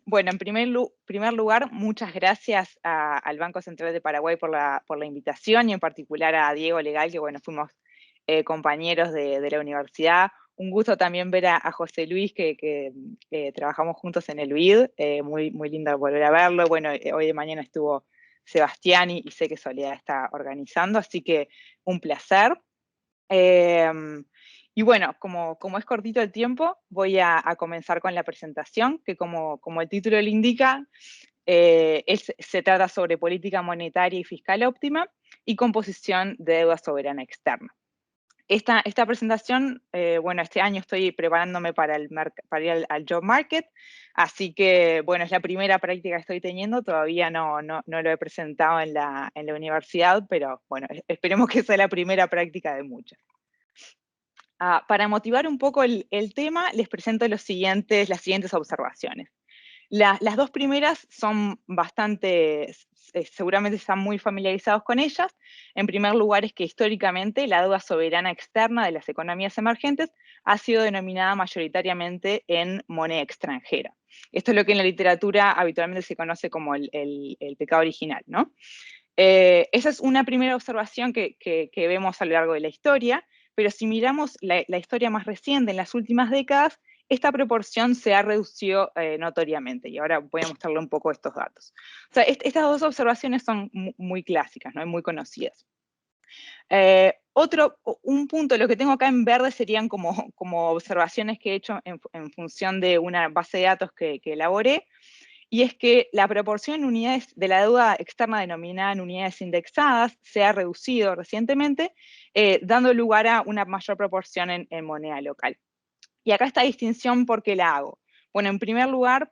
Bueno, en primer lugar, muchas gracias al Banco Central de Paraguay por la invitación y en particular a Diego Legal, que bueno, fuimos compañeros de la universidad. Un gusto también ver a José Luis, que trabajamos juntos en el UID, muy lindo volver a verlo. Bueno, hoy de mañana estuvo Sebastián y sé que Soledad está organizando, así que un placer. Y bueno, como es cortito el tiempo, voy a comenzar con la presentación, que como el título lo indica, se trata sobre política monetaria y fiscal óptima y composición de deuda soberana externa. Esta presentación, bueno, este año estoy preparándome para ir al job market, así que, bueno, es la primera práctica que estoy teniendo, todavía no lo he presentado en la universidad, pero bueno, esperemos que sea la primera práctica de muchas. Para motivar un poco el tema, les presento las siguientes observaciones. Las dos primeras son bastante, seguramente están muy familiarizados con ellas. En primer lugar es que históricamente la deuda soberana externa de las economías emergentes ha sido denominada mayoritariamente en moneda extranjera. Esto es lo que en la literatura habitualmente se conoce como el pecado original, ¿no? Esa es una primera observación que vemos a lo largo de la historia, pero si miramos la historia más reciente, en las últimas décadas, esta proporción se ha reducido notoriamente, y ahora voy a mostrarle un poco estos datos. O sea, estas dos observaciones son muy clásicas, ¿no? Muy conocidas. Un punto, lo que tengo acá en verde serían como observaciones que he hecho en función de una base de datos que elaboré, y es que la proporción en unidades de la deuda externa denominada en unidades indexadas se ha reducido recientemente, dando lugar a una mayor proporción en moneda local. Y acá esta distinción, ¿por qué la hago? Bueno, en primer lugar,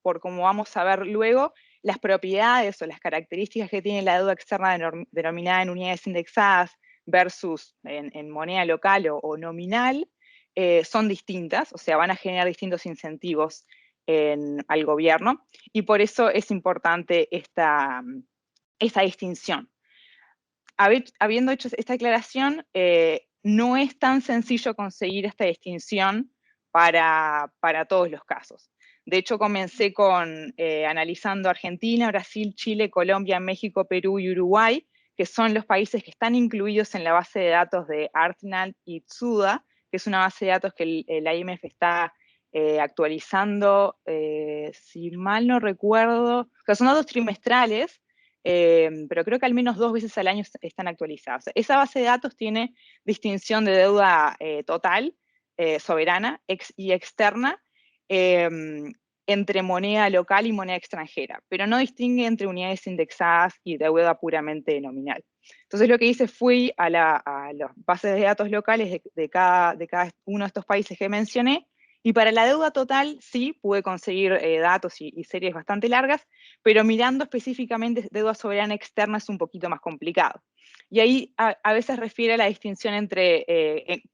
por como vamos a ver luego, las propiedades o las características que tiene la deuda externa denominada en unidades indexadas versus en moneda local o nominal, son distintas, o sea, van a generar distintos incentivos al gobierno, y por eso es importante esta distinción. Habiendo hecho esta aclaración, no es tan sencillo conseguir esta distinción para todos los casos. De hecho, comencé analizando Argentina, Brasil, Chile, Colombia, México, Perú y Uruguay, que son los países que están incluidos en la base de datos de Artnal y Tsuda, que es una base de datos que el IMF está actualizando, si mal no recuerdo, o sea, son datos trimestrales, pero creo que al menos 2 veces al año están actualizados. Esa base de datos tiene distinción de deuda total, soberana y externa, entre moneda local y moneda extranjera, pero no distingue entre unidades indexadas y deuda puramente nominal. Entonces lo que hice fui a las bases de datos locales de cada uno de estos países que mencioné, y para la deuda total sí pude conseguir datos y series bastante largas, pero mirando específicamente deuda soberana externa es un poquito más complicado. Y ahí a veces refiere a la distinción entre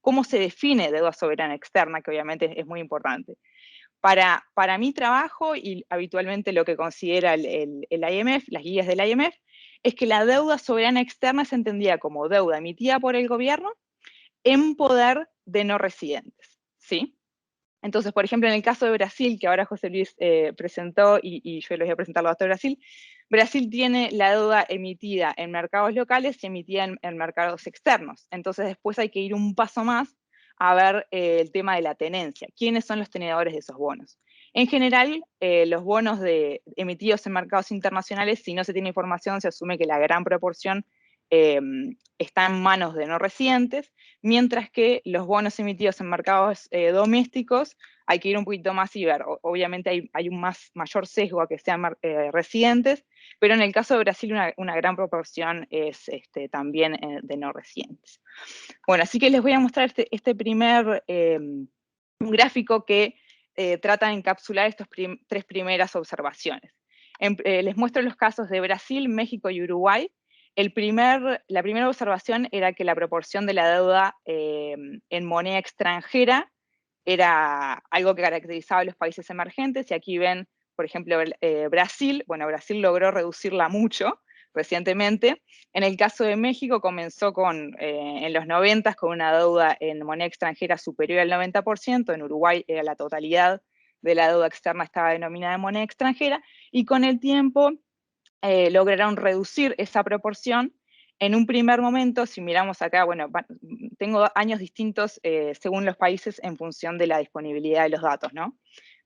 cómo se define deuda soberana externa, que obviamente es muy importante. Para mi trabajo, y habitualmente lo que considera el IMF, las guías del IMF, es que la deuda soberana externa se entendía como deuda emitida por el gobierno en poder de no residentes, ¿sí? Entonces, por ejemplo, en el caso de Brasil, que ahora José Luis presentó, y yo les voy a presentar los datos de Brasil, Brasil tiene la deuda emitida en mercados locales y emitida en mercados externos. Entonces, después hay que ir un paso más a ver el tema de la tenencia. ¿Quiénes son los tenedores de esos bonos? En general, los bonos emitidos en mercados internacionales, si no se tiene información, se asume que la gran proporción eh, está en manos de no residentes, mientras que los bonos emitidos en mercados domésticos hay que ir un poquito más y ver. Obviamente hay un mayor sesgo a que sean residentes, pero en el caso de Brasil una gran proporción es también de no residentes. Bueno, así que les voy a mostrar este primer un gráfico que trata de encapsular estas tres primeras observaciones. Les muestro los casos de Brasil, México y Uruguay. La primera observación era que la proporción de la deuda en moneda extranjera era algo que caracterizaba a los países emergentes, y aquí ven, por ejemplo, Brasil. Bueno, Brasil logró reducirla mucho recientemente. En el caso de México comenzó en los 90 con una deuda en moneda extranjera superior al 90%, en Uruguay era la totalidad de la deuda externa estaba denominada en moneda extranjera, y con el tiempo lograron reducir esa proporción. En un primer momento, si miramos acá, bueno, tengo años distintos según los países en función de la disponibilidad de los datos, ¿no?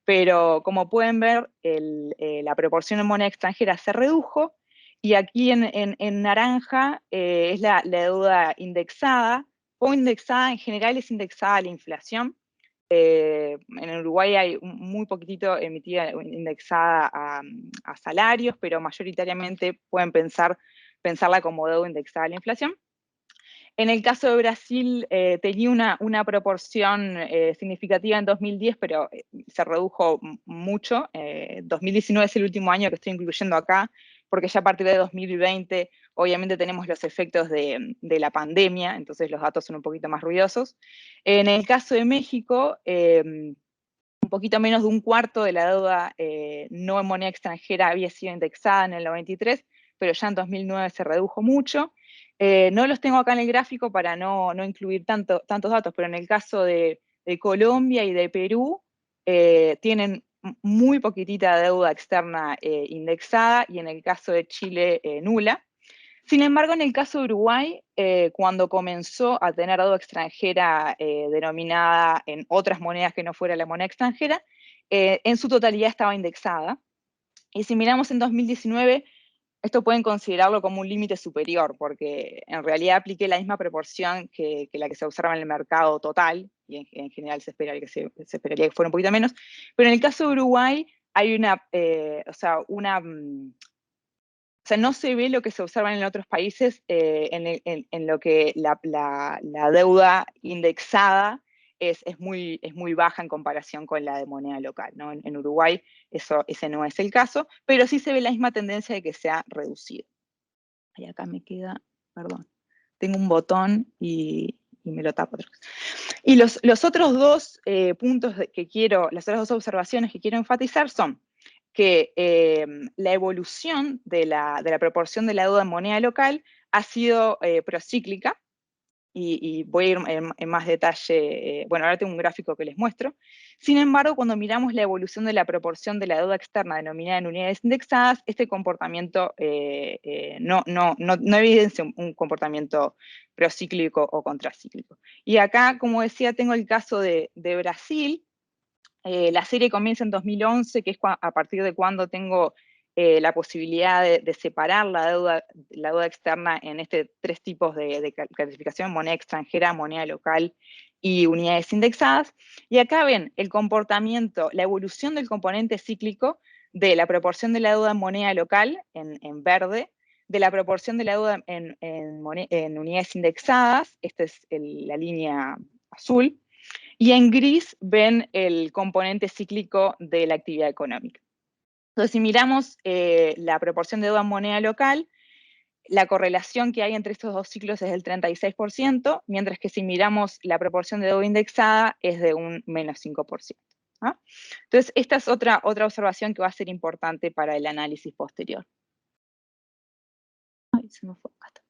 Pero como pueden ver, la proporción en moneda extranjera se redujo, y aquí en naranja es la deuda indexada, o indexada en general es indexada a la inflación. En Uruguay hay muy poquitito emitida indexada a salarios, pero mayoritariamente pueden pensarla como deuda indexada a la inflación. En el caso de Brasil tenía una proporción significativa en 2010, pero se redujo mucho. 2019 es el último año que estoy incluyendo acá, porque ya a partir de 2020 obviamente tenemos los efectos de la pandemia, entonces los datos son un poquito más ruidosos. En el caso de México, un poquito menos de un cuarto de la deuda no en moneda extranjera había sido indexada en el 93, pero ya en 2009 se redujo mucho. No los tengo acá en el gráfico para no incluir tantos datos, pero en el caso de Colombia y de Perú, tienen muy poquitita deuda externa indexada, y en el caso de Chile, nula. Sin embargo, en el caso de Uruguay, cuando comenzó a tener deuda extranjera denominada en otras monedas que no fuera la moneda extranjera, en su totalidad estaba indexada. Y si miramos en 2019, esto pueden considerarlo como un límite superior, porque en realidad apliqué la misma proporción que la que se observa en el mercado total, y en general se esperaría que fuera un poquito menos, pero en el caso de Uruguay hay no se ve lo que se observa en otros países, en lo que la deuda indexada es muy baja en comparación con la de moneda local, ¿no? En Uruguay ese no es el caso, pero sí se ve la misma tendencia de que se ha reducido. Y acá me queda, perdón, tengo un botón y me lo tapo. Y los otros dos puntos las otras dos observaciones que quiero enfatizar son que la evolución de la proporción de la deuda en moneda local ha sido procíclica, y voy a ir en más detalle, bueno, ahora tengo un gráfico que les muestro. Sin embargo, cuando miramos la evolución de la proporción de la deuda externa denominada en unidades indexadas, este comportamiento no evidencia un comportamiento procíclico o contracíclico. Y acá, como decía, tengo el caso de Brasil. La serie comienza en 2011, que es a partir de cuando tengo la posibilidad de separar la deuda externa en tres tipos de clasificación: moneda extranjera, moneda local y unidades indexadas. Y acá ven el comportamiento, la evolución del componente cíclico de la proporción de la deuda en moneda local, en verde, de la proporción de la deuda en unidades indexadas, esta es la línea azul, y en gris ven el componente cíclico de la actividad económica. Entonces, si miramos la proporción de deuda en moneda local, la correlación que hay entre estos dos ciclos es del 36%, mientras que si miramos la proporción de deuda indexada es de un menos 5%. ¿Ah? Entonces, esta es otra observación que va a ser importante para el análisis posterior. Ay, se me fue acá.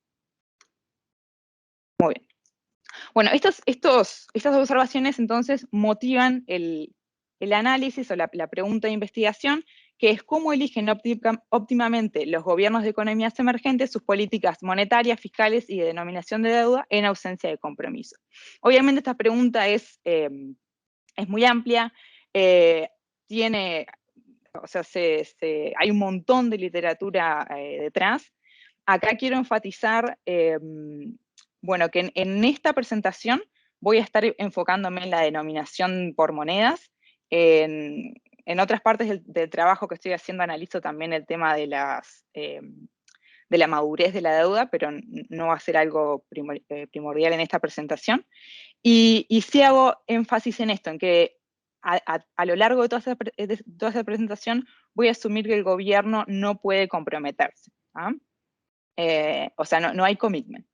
Muy bien. Bueno, estas observaciones entonces motivan el análisis o la pregunta de investigación, que es cómo eligen óptimamente los gobiernos de economías emergentes sus políticas monetarias, fiscales y de denominación de deuda en ausencia de compromiso. Obviamente esta pregunta es muy amplia, hay un montón de literatura detrás. Acá quiero enfatizar bueno, que en esta presentación voy a estar enfocándome en la denominación por monedas. En otras partes del trabajo que estoy haciendo analizo también el tema de la madurez de la deuda, pero no va a ser algo primordial en esta presentación. Y sí hago énfasis en esto, en que a lo largo de toda esa presentación voy a asumir que el gobierno no puede comprometerse. ¿Ah? O sea, no hay commitment.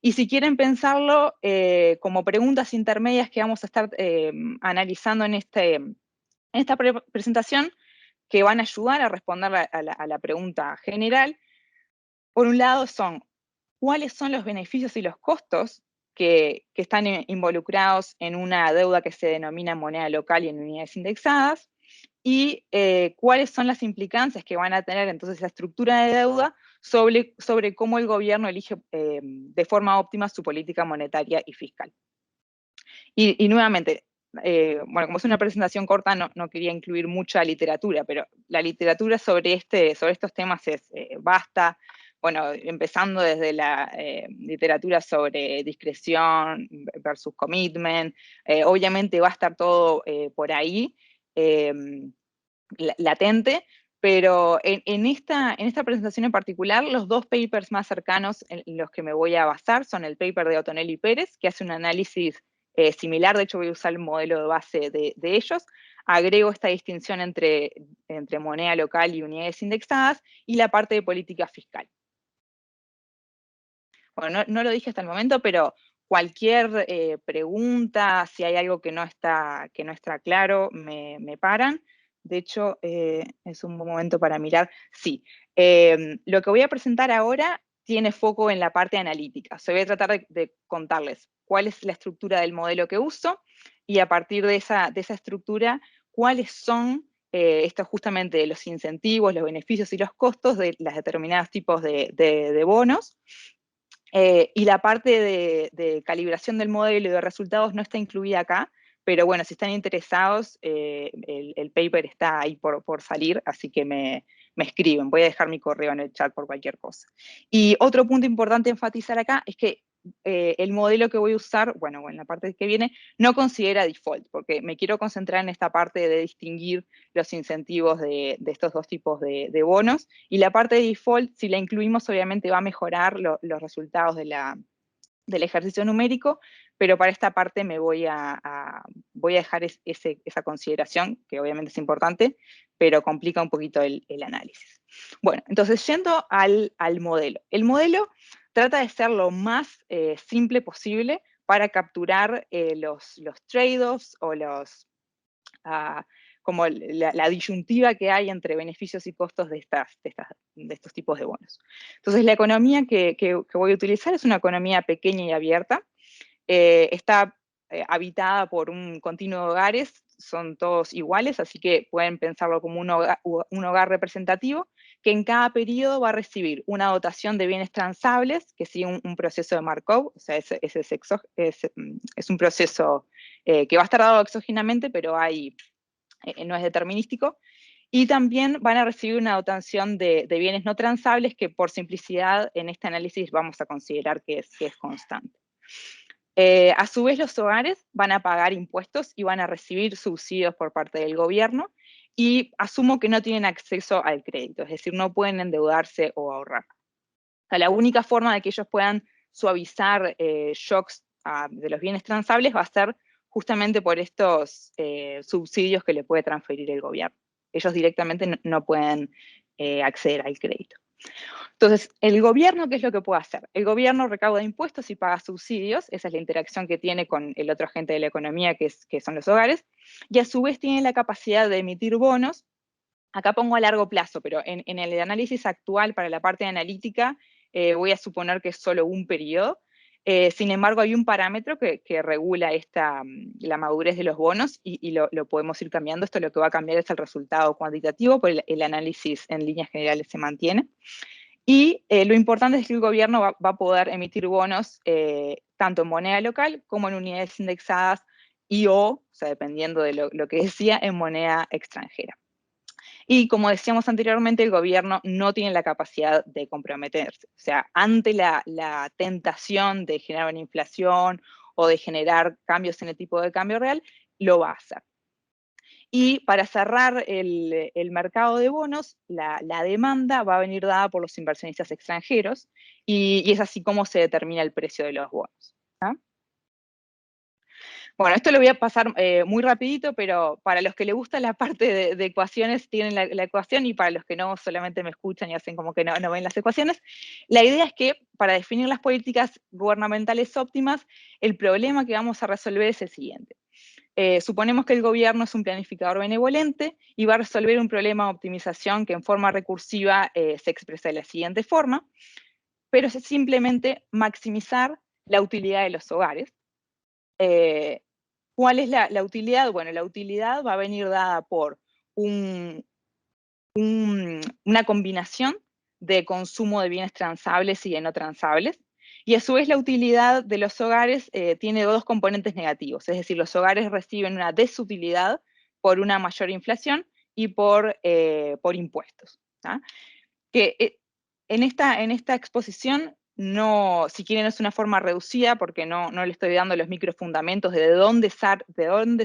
Y si quieren pensarlo como preguntas intermedias que vamos a estar analizando en esta presentación, que van a ayudar a responder a la pregunta general, por un lado son cuáles son los beneficios y los costos que están involucrados en una deuda que se denomina moneda local y en unidades indexadas. y cuáles son las implicancias que van a tener entonces la estructura de deuda sobre cómo el gobierno elige de forma óptima su política monetaria y fiscal. Y nuevamente, bueno, como es una presentación corta, no quería incluir mucha literatura, pero la literatura sobre estos temas es vasta, bueno, empezando desde la literatura sobre discreción versus commitment, obviamente va a estar todo por ahí, latente, pero en esta presentación en particular, los dos papers más cercanos en los que me voy a basar son el paper de Ottonelli Pérez, que hace un análisis similar, de hecho voy a usar el modelo de base de ellos, agrego esta distinción entre moneda local y unidades indexadas, y la parte de política fiscal. Bueno, no lo dije hasta el momento, pero cualquier pregunta, si hay algo que no está claro, me paran. De hecho, es un buen momento para mirar. Sí, lo que voy a presentar ahora tiene foco en la parte analítica. O sea, voy a tratar de contarles cuál es la estructura del modelo que uso, y a partir de esa estructura, cuáles son estos justamente los incentivos, los beneficios y los costos de los determinados tipos de bonos. Y la parte de calibración del modelo y de resultados no está incluida acá, pero bueno, si están interesados, el paper está ahí por salir, así que me escriben. Voy a dejar mi correo en el chat por cualquier cosa. Y otro punto importante a enfatizar acá es que el modelo que voy a usar, bueno, en la parte que viene, no considera default, porque me quiero concentrar en esta parte de distinguir los incentivos de estos dos tipos de bonos, y la parte de default, si la incluimos, obviamente va a mejorar los resultados del ejercicio numérico, pero para esta parte me voy a dejar esa consideración, que obviamente es importante, pero complica un poquito el análisis. Bueno, entonces yendo al modelo. El modelo trata de ser lo más simple posible para capturar los trade-offs o como la disyuntiva que hay entre beneficios y costos de estos tipos de bonos. Entonces, la economía que voy a utilizar es una economía pequeña y abierta. Está habitada por un continuo de hogares, son todos iguales, así que pueden pensarlo como un hogar representativo, que en cada periodo va a recibir una dotación de bienes transables, que sigue un proceso de Markov, o sea, es un proceso que va a estar dado exógenamente, pero no es determinístico, y también van a recibir una dotación de bienes no transables, que por simplicidad en este análisis vamos a considerar que es constante. A su vez, los hogares van a pagar impuestos y van a recibir subsidios por parte del gobierno, y asumo que no tienen acceso al crédito, es decir, no pueden endeudarse o ahorrar. O sea, la única forma de que ellos puedan suavizar shocks de los bienes transables va a ser justamente por estos subsidios que le puede transferir el gobierno. Ellos directamente no pueden acceder al crédito. Entonces, el gobierno, ¿qué es lo que puede hacer? El gobierno recauda impuestos y paga subsidios, esa es la interacción que tiene con el otro agente de la economía, que son los hogares, y a su vez tiene la capacidad de emitir bonos. Acá pongo a largo plazo, pero en el análisis actual para la parte analítica voy a suponer que es solo un periodo. Sin embargo, hay un parámetro que regula la madurez de los bonos, y lo podemos ir cambiando. Esto lo que va a cambiar es el resultado cuantitativo, porque el análisis en líneas generales se mantiene. Y lo importante es que el gobierno va a poder emitir bonos tanto en moneda local como en unidades indexadas o sea, dependiendo de lo que decía, en moneda extranjera. Y como decíamos anteriormente, el gobierno no tiene la capacidad de comprometerse. O sea, ante la tentación de generar una inflación o de generar cambios en el tipo de cambio real, lo va a hacer. Y para cerrar el mercado de bonos, la demanda va a venir dada por los inversionistas extranjeros, y es así como se determina el precio de los bonos. Bueno, esto lo voy a pasar muy rapidito, pero para los que les gusta la parte de ecuaciones, tienen la ecuación, y para los que no, solamente me escuchan y hacen como que no ven las ecuaciones. La idea es que para definir las políticas gubernamentales óptimas, el problema que vamos a resolver es el siguiente. Suponemos que el gobierno es un planificador benevolente y va a resolver un problema de optimización que en forma recursiva se expresa de la siguiente forma, pero es simplemente maximizar la utilidad de los hogares. ¿Cuál es la utilidad? Bueno, la utilidad va a venir dada por una combinación de consumo de bienes transables y de no transables, y a su vez la utilidad de los hogares tiene dos componentes negativos, es decir, los hogares reciben una desutilidad por una mayor inflación y por impuestos. ¿Ah? Que en esta exposición, no, si quieren es una forma reducida, porque no le estoy dando los microfundamentos de dónde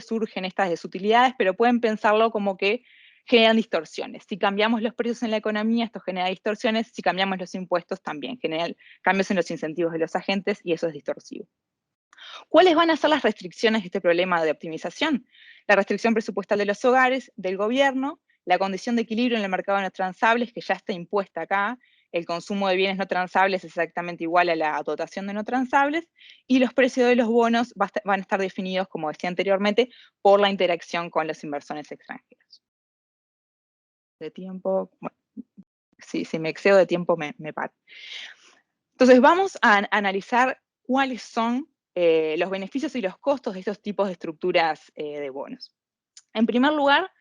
surgen estas desutilidades, pero pueden pensarlo como que generan distorsiones. Si cambiamos los precios en la economía, esto genera distorsiones. Si cambiamos los impuestos, también generan cambios en los incentivos de los agentes, y eso es distorsivo. ¿Cuáles van a ser las restricciones de este problema de optimización? La restricción presupuestal de los hogares, del gobierno, la condición de equilibrio en el mercado de no transables, que ya está impuesta acá, el consumo de bienes no transables es exactamente igual a la dotación de no transables, y los precios de los bonos van a estar definidos, como decía anteriormente, por la interacción con los inversores extranjeros. De tiempo, bueno, si me excedo de tiempo me paro. Entonces vamos a analizar cuáles son los beneficios y los costos de estos tipos de estructuras de bonos. En primer lugar,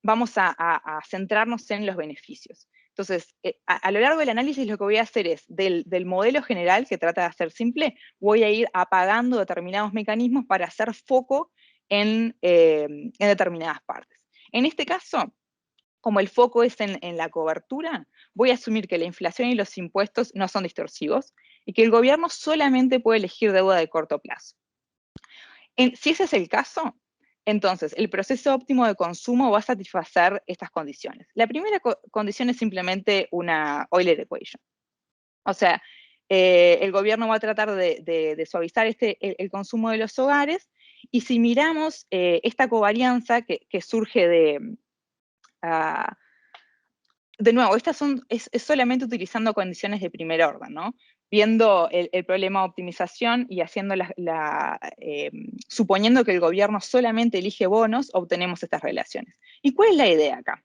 vamos a centrarnos en los beneficios. Entonces, a lo largo del análisis lo que voy a hacer es, del modelo general, que trata de hacer simple, voy a ir apagando determinados mecanismos para hacer foco en determinadas partes. En este caso, como el foco es en la cobertura, voy a asumir que la inflación y los impuestos no son distorsivos y que el gobierno solamente puede elegir deuda de corto plazo. Si ese es el caso, entonces el proceso óptimo de consumo va a satisfacer estas condiciones. La primera condición es simplemente una Euler equation. O sea, el gobierno va a tratar de suavizar el consumo de los hogares, y si miramos esta covarianza que surge de nuevo, es solamente utilizando condiciones de primer orden, ¿no? Viendo el problema de optimización y haciendo suponiendo que el gobierno solamente elige bonos, obtenemos estas relaciones. ¿Y cuál es la idea acá?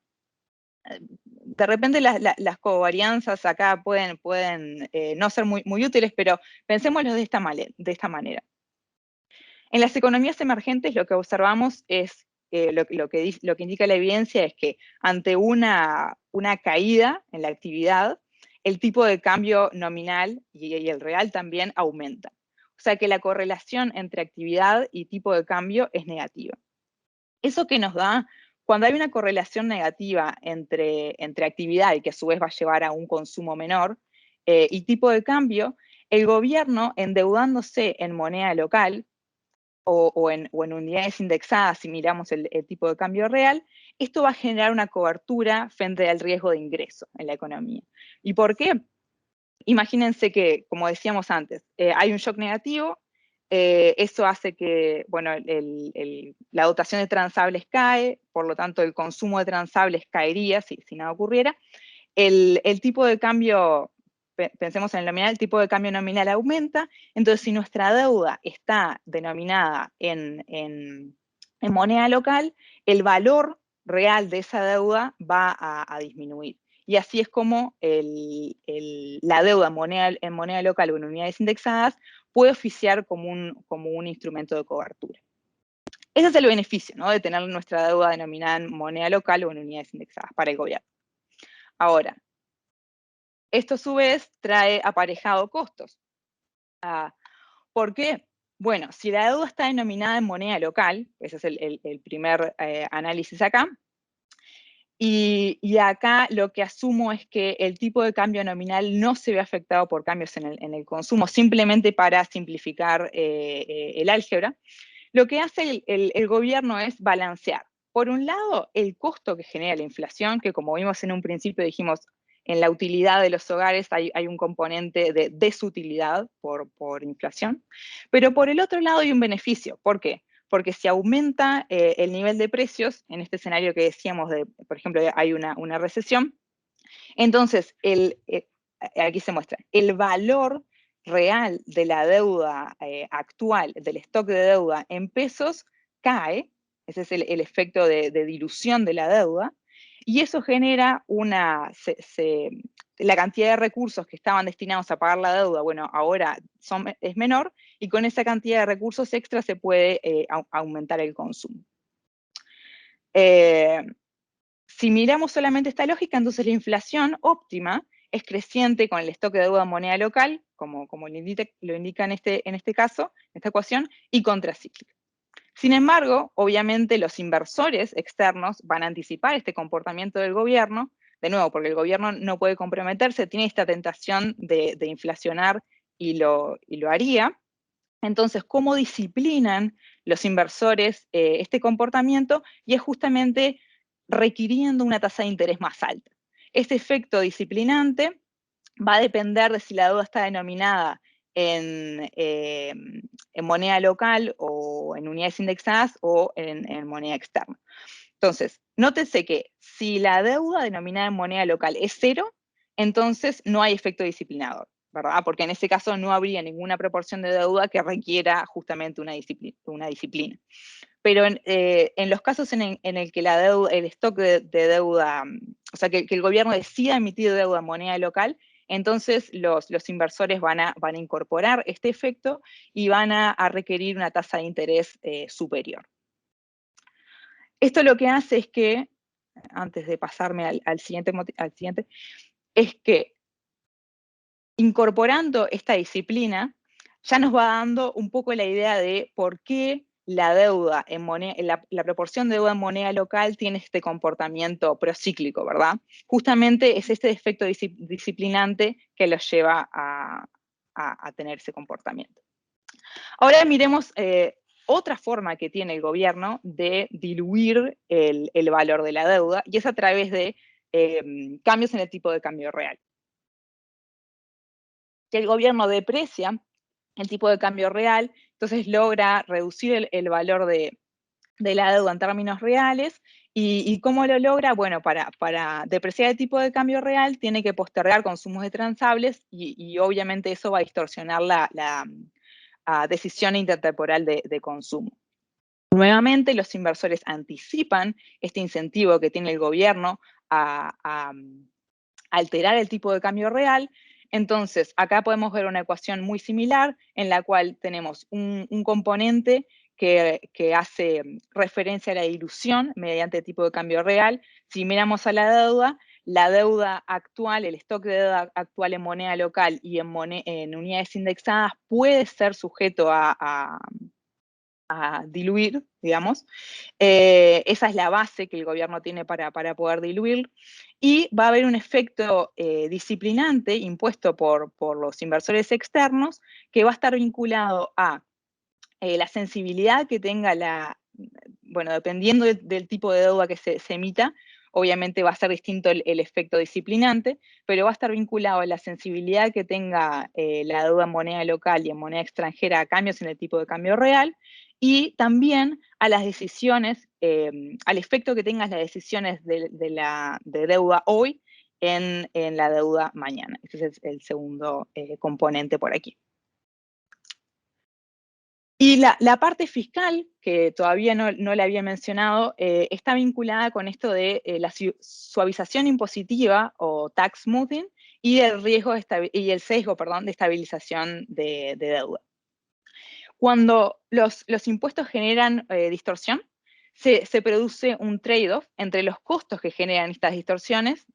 De repente las covarianzas acá pueden no ser muy útiles, pero pensémoslo de esta manera. En las economías emergentes lo que observamos es, lo que indica la evidencia es que ante una caída en la actividad, el tipo de cambio nominal y el real también aumenta. O sea que la correlación entre actividad y tipo de cambio es negativa. ¿Eso qué nos da? Cuando hay una correlación negativa entre actividad, y que a su vez va a llevar a un consumo menor, y tipo de cambio, el gobierno, endeudándose en moneda local, o en unidades indexadas, si miramos el tipo de cambio real, esto va a generar una cobertura frente al riesgo de ingreso en la economía. ¿Y por qué? Imagínense que, como decíamos antes, hay un shock negativo, eso hace que, bueno, la dotación de transables cae, por lo tanto el consumo de transables caería si nada ocurriera. El tipo de cambio, pensemos en el nominal, el tipo de cambio nominal aumenta. Entonces, si nuestra deuda está denominada en moneda local, el valor real de esa deuda va a disminuir. Y así es como la deuda en moneda local o en unidades indexadas puede oficiar como un instrumento de cobertura. Ese es el beneficio, ¿no?, de tener nuestra deuda denominada en moneda local o en unidades indexadas para el gobierno. Ahora, esto a su vez trae aparejado costos. ¿Por qué? Bueno, si la deuda está denominada en moneda local, ese es el primer análisis acá, y acá lo que asumo es que el tipo de cambio nominal no se ve afectado por cambios en el consumo, simplemente para simplificar el álgebra. Lo que hace el gobierno es balancear, por un lado, el costo que genera la inflación, que como vimos en un principio dijimos, en la utilidad de los hogares hay un componente de desutilidad por inflación, pero por el otro lado hay un beneficio. ¿Por qué? Porque si aumenta el nivel de precios, en este escenario que decíamos, por ejemplo, hay una recesión, entonces aquí se muestra, el valor real de la deuda actual, del stock de deuda en pesos, cae. Ese es el efecto de dilución de la deuda, y eso genera la cantidad de recursos que estaban destinados a pagar la deuda, bueno, ahora es menor, y con esa cantidad de recursos extra se puede aumentar el consumo. Si miramos solamente esta lógica, entonces la inflación óptima es creciente con el stock de deuda en moneda local, como lo indica en este caso, en esta ecuación, y contracíclica. Sin embargo, obviamente los inversores externos van a anticipar este comportamiento del gobierno, de nuevo, porque el gobierno no puede comprometerse, tiene esta tentación de inflacionar y lo haría. Entonces, ¿cómo disciplinan los inversores este comportamiento? Y es justamente requiriendo una tasa de interés más alta. Este efecto disciplinante va a depender de si la deuda está denominada en moneda local o en unidades indexadas o en moneda externa. Entonces, nótese que si la deuda denominada en moneda local es cero, entonces no hay efecto disciplinador, ¿verdad? Porque en ese caso no habría ninguna proporción de deuda que requiera justamente una disciplina. Pero en los casos en el que el stock de deuda, o sea, que el gobierno decida emitir deuda en moneda local, entonces los inversores van a incorporar este efecto y van a requerir una tasa de interés superior. Esto lo que hace es que, antes de pasarme al siguiente, es que incorporando esta disciplina, ya nos va dando un poco la idea de por qué la deuda en moneda, la proporción de deuda en moneda local tiene este comportamiento procíclico, ¿verdad? Justamente es este efecto disciplinante que los lleva a tener ese comportamiento. Ahora miremos otra forma que tiene el gobierno de diluir el valor de la deuda, y es a través de cambios en el tipo de cambio real. Que el gobierno deprecia el tipo de cambio real, entonces logra reducir el valor de la deuda en términos reales. ¿Y cómo lo logra? Bueno, para depreciar el tipo de cambio real tiene que postergar consumos de transables y obviamente eso va a distorsionar la decisión intertemporal de consumo. Nuevamente, los inversores anticipan este incentivo que tiene el gobierno a alterar el tipo de cambio real. Entonces, acá podemos ver una ecuación muy similar en la cual tenemos un componente que hace referencia a la dilución mediante el tipo de cambio real. Si miramos a la deuda actual, el stock de deuda actual en moneda local y en unidades indexadas puede ser sujeto a diluir, digamos. Esa es la base que el gobierno tiene para poder diluir. Y va a haber un efecto disciplinante impuesto por los inversores externos que va a estar vinculado a la sensibilidad que tenga bueno, dependiendo del tipo de deuda que se emita, obviamente va a ser distinto el efecto disciplinante, pero va a estar vinculado a la sensibilidad que tenga la deuda en moneda local y en moneda extranjera a cambios en el tipo de cambio real, y también a las decisiones, al efecto que tengan las decisiones de deuda hoy en la deuda mañana. Ese es el segundo componente por aquí. Y la parte fiscal, que todavía no la había mencionado, está vinculada con esto de la suavización impositiva o tax smoothing y el riesgo y el sesgo, perdón, de estabilización de deuda. Cuando los impuestos generan distorsión, se produce un trade-off entre los costos que generan estas distorsiones,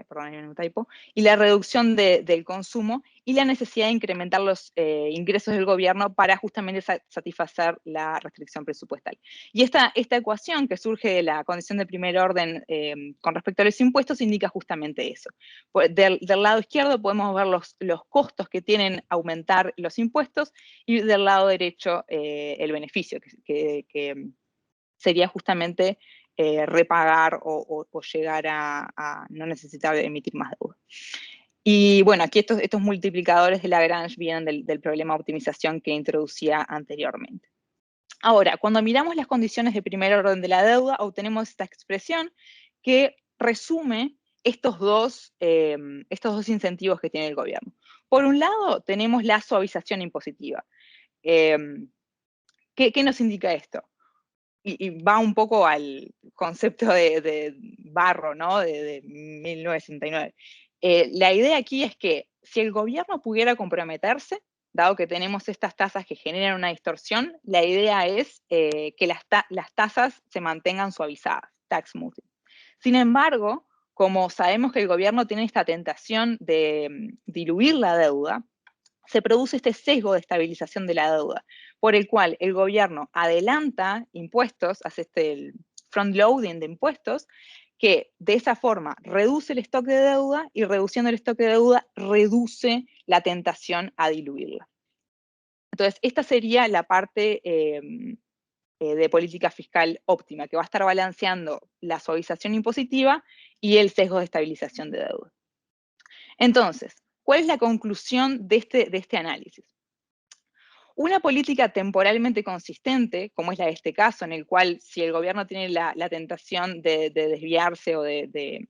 perdón, hay un typo, y la reducción del consumo y la necesidad de incrementar los ingresos del gobierno para justamente satisfacer la restricción presupuestal. Y esta ecuación que surge de la condición de primer orden con respecto a los impuestos indica justamente eso. Del lado izquierdo podemos ver los costos que tienen aumentar los impuestos y del lado derecho el beneficio, que sería justamente repagar o llegar a no necesitar emitir más deuda. Y bueno, aquí estos multiplicadores de Lagrange vienen del problema de optimización que introducía anteriormente. Ahora, cuando miramos las condiciones de primer orden de la deuda, obtenemos esta expresión que resume estos dos incentivos que tiene el gobierno. Por un lado, tenemos la suavización impositiva. ¿Qué nos indica esto? Y va un poco al concepto de Barro, ¿no? De 1969. La idea aquí es que si el gobierno pudiera comprometerse, dado que tenemos estas tasas que generan una distorsión, la idea es que las tasas se mantengan suavizadas, tax smoothing. Sin embargo, como sabemos que el gobierno tiene esta tentación de diluir la deuda, se produce este sesgo de estabilización de la deuda, por el cual el gobierno adelanta impuestos, hace el front loading de impuestos, que de esa forma reduce el stock de deuda y reduciendo el stock de deuda reduce la tentación a diluirla. Entonces, esta sería la parte de política fiscal óptima, que va a estar balanceando la suavización impositiva y el sesgo de estabilización de deuda. Entonces, ¿cuál es la conclusión de este análisis? Una política temporalmente consistente, como es la de este caso, en el cual si el gobierno tiene la tentación de desviarse o de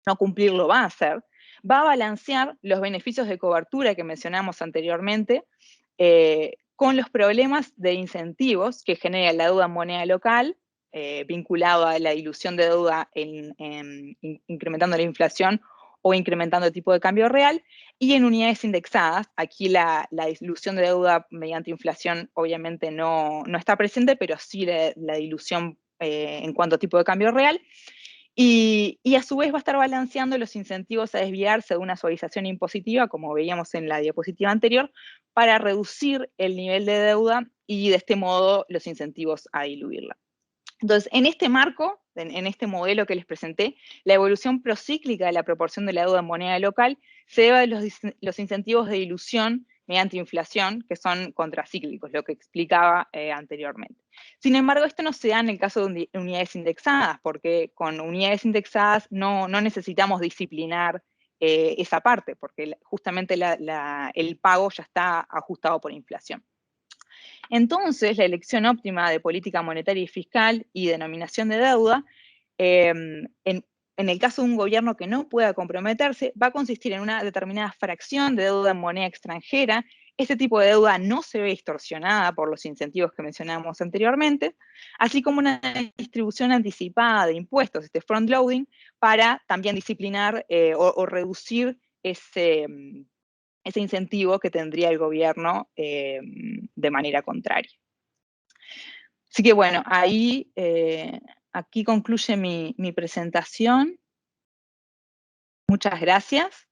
no cumplirlo, va a hacer, va a balancear los beneficios de cobertura que mencionamos anteriormente con los problemas de incentivos que genera la deuda en moneda local, vinculado a la dilución de deuda incrementando la inflación o incrementando el tipo de cambio real, y en unidades indexadas. Aquí la dilución de deuda mediante inflación obviamente no está presente, pero sí la dilución en cuanto a tipo de cambio real. Y a su vez va a estar balanceando los incentivos a desviarse de una suavización impositiva, como veíamos en la diapositiva anterior, para reducir el nivel de deuda y de este modo los incentivos a diluirla. Entonces, en este marco, en este modelo que les presenté, la evolución procíclica de la proporción de la deuda en moneda local se debe a los incentivos de dilución mediante inflación, que son contracíclicos, lo que explicaba anteriormente. Sin embargo, esto no se da en el caso de unidades indexadas, porque con unidades indexadas no necesitamos disciplinar esa parte, porque justamente el pago ya está ajustado por inflación. Entonces, la elección óptima de política monetaria y fiscal y denominación de deuda, en el caso de un gobierno que no pueda comprometerse, va a consistir en una determinada fracción de deuda en moneda extranjera. Este tipo de deuda no se ve distorsionada por los incentivos que mencionábamos anteriormente, así como una distribución anticipada de impuestos, este front loading, para también disciplinar o reducir ese incentivo que tendría el gobierno de manera contraria. Así que bueno, ahí, aquí concluye mi presentación. Muchas gracias.